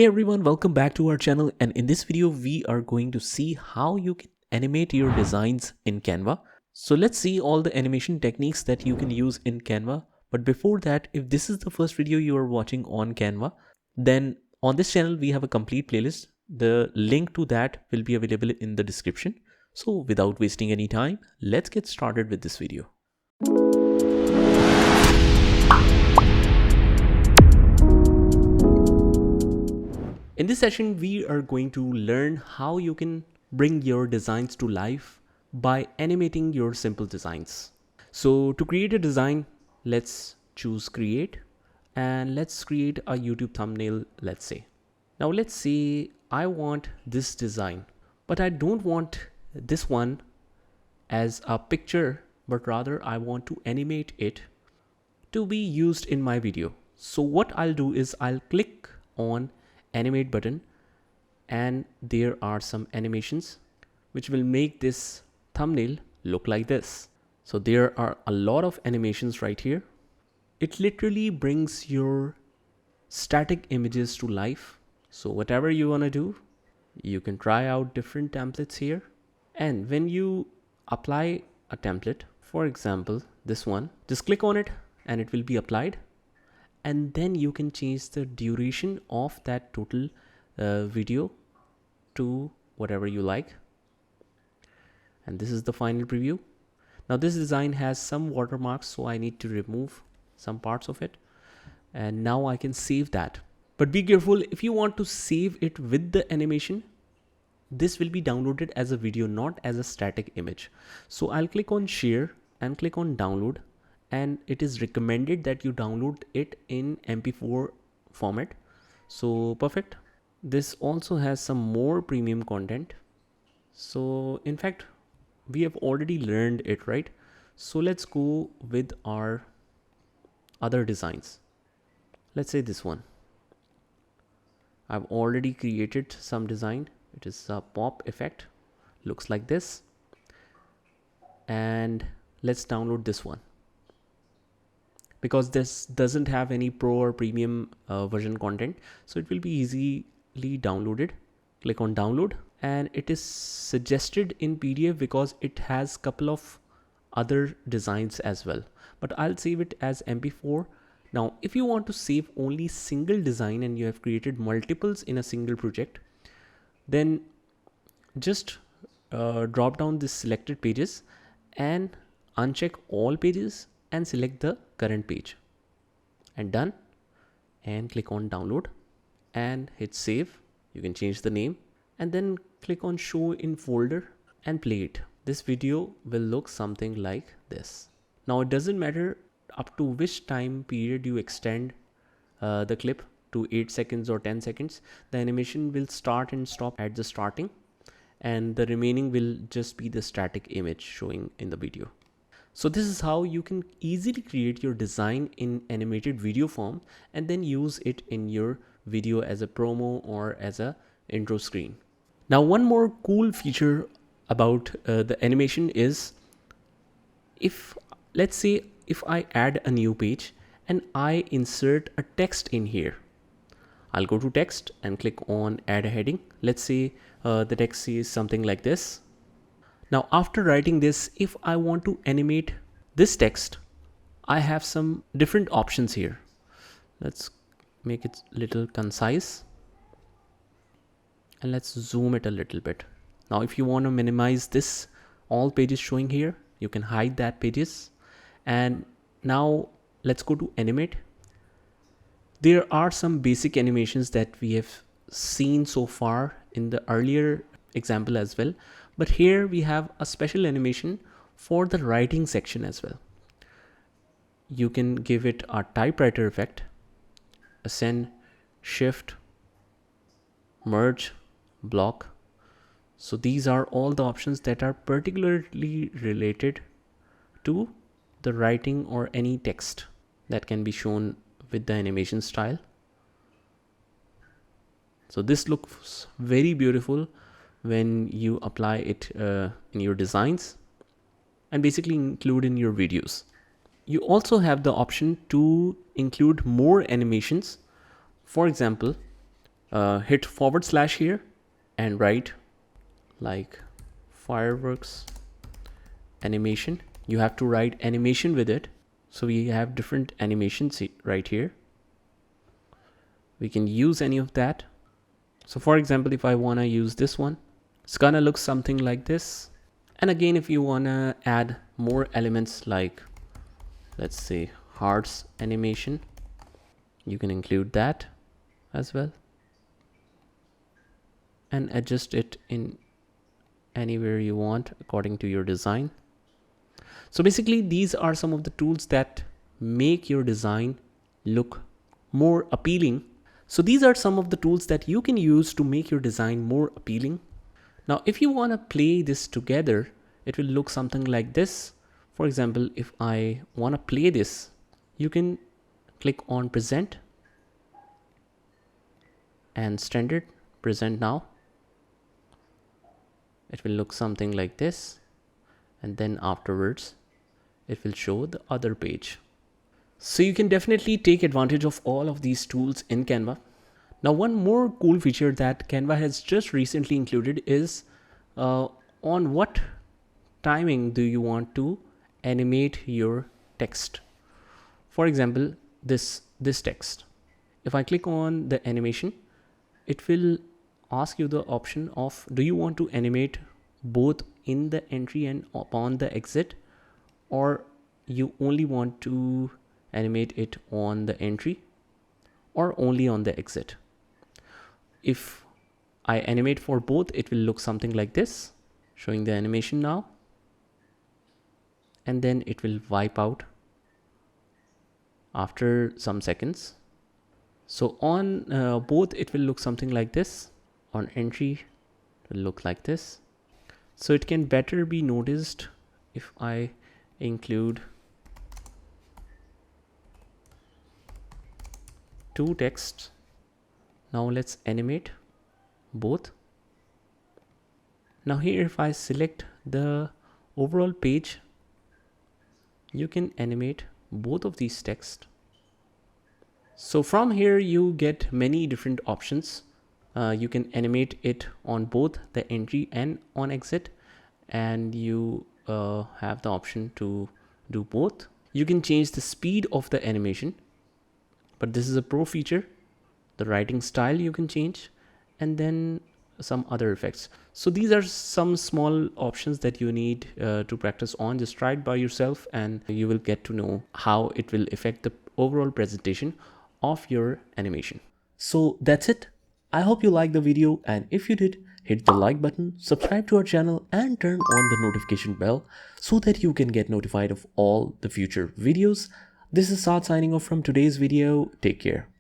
Hey everyone, welcome back to our channel, and in this video we are going to see how you can animate your designs in Canva. So let's see all the animation techniques that you can use in Canva. But before that, if this is the first video you are watching on Canva, then on this channel we have a complete playlist. The link to that will be available in the description. So without wasting any time, let's get started with this video. In this session, we are going to learn how you can bring your designs to life by animating your simple designs. So to create a design, let's choose create and let's create a YouTube thumbnail, let's say. Now let's say I want this design, but I don't want this one as a picture, but rather I want to animate it to be used in my video. So what I'll do is I'll click on animate button, and there are some animations which will make this thumbnail look like this. So there are a lot of animations right here. It literally brings your static images to life. So whatever you want to do, you can try out different templates here. And when you apply a template, for example this one, just click on it and it will be applied. And then you can change the duration of that total video to whatever you like. And this is the final preview. Now this design has some watermarks, so I need to remove some parts of it. And now I can save that. But be careful, if you want to save it with the animation, this will be downloaded as a video, not as a static image. So I'll click on share and click on download. And it is recommended that you download it in MP4 format. So perfect. This also has some more premium content. So in fact, we have already learned it, right? So let's go with our other designs. Let's say this one. I've already created some design. It is a pop effect. Looks like this. And let's download this one. Because this doesn't have any pro or premium version content, so it will be easily downloaded. Click on download, and it is suggested in PDF because it has couple of other designs as well, but I'll save it as MP4. Now if you want to save only single design and you have created multiples in a single project, then just drop down this selected pages and uncheck all pages and select the current page, and done. And click on download and hit save. You can change the name and then click on show in folder and play it. This video will look something like this. Now it doesn't matter up to which time period you extend the clip to 8 seconds or 10 seconds. The animation will start and stop at the starting, and the remaining will just be the static image showing in the video. So this is how you can easily create your design in animated video form and then use it in your video as a promo or as a intro screen. Now one more cool feature about the animation is, if let's say if I add a new page and I insert a text in here, I'll go to text and click on add a heading. Let's say the text is something like this. Now after writing this, if I want to animate this text, I have some different options here. Let's make it a little concise and let's zoom it a little bit. Now if you want to minimize this, all pages showing here, you can hide that pages. And now let's go to animate. There are some basic animations that we have seen so far in the earlier example as well. But here we have a special animation for the writing section as well. You can give it a typewriter effect, ascend, shift, merge, block. So these are all the options that are particularly related to the writing or any text that can be shown with the animation style. So this looks very beautiful when you apply it in your designs and basically include in your videos. You also have the option to include more animations. For example, hit / here and write like fireworks animation. You have to write animation with it. So we have different animations right here. We can use any of that. So for example, if I want to use this one, it's gonna look something like this. And again, if you want to add more elements like, let's say, hearts animation, you can include that as well and adjust it in anywhere you want according to your design. So basically, these are some of the tools that make your design look more appealing. So these are some of the tools that you can use to make your design more appealing. Now, if you want to play this together, it will look something like this. For example, if I want to play this, you can click on present and standard present now. It will look something like this. And then afterwards, it will show the other page. So you can definitely take advantage of all of these tools in Canva. Now, one more cool feature that Canva has just recently included is on what timing do you want to animate your text. For example, this text. If I click on the animation, it will ask you the option of, do you want to animate both in the entry and upon the exit, or you only want to animate it on the entry or only on the exit. If I animate for both, it will look something like this, showing the animation now, and then it will wipe out after some seconds. So on both, it will look something like this. On entry, it will look like this. So it can better be noticed if I include two texts. Now let's animate both. Now here, if I select the overall page, you can animate both of these texts. So from here, you get many different options. You can animate it on both the entry and on exit, and you have the option to do both. You can change the speed of the animation, but this is a pro feature. The writing style you can change, and then some other effects. So these are some small options that you need to practice on. Just try it by yourself and you will get to know how it will affect the overall presentation of your animation. So that's it. I hope you liked the video, and if you did, hit the like button, subscribe to our channel and turn on the notification bell so that you can get notified of all the future videos. This is Saad signing off from today's video. Take care.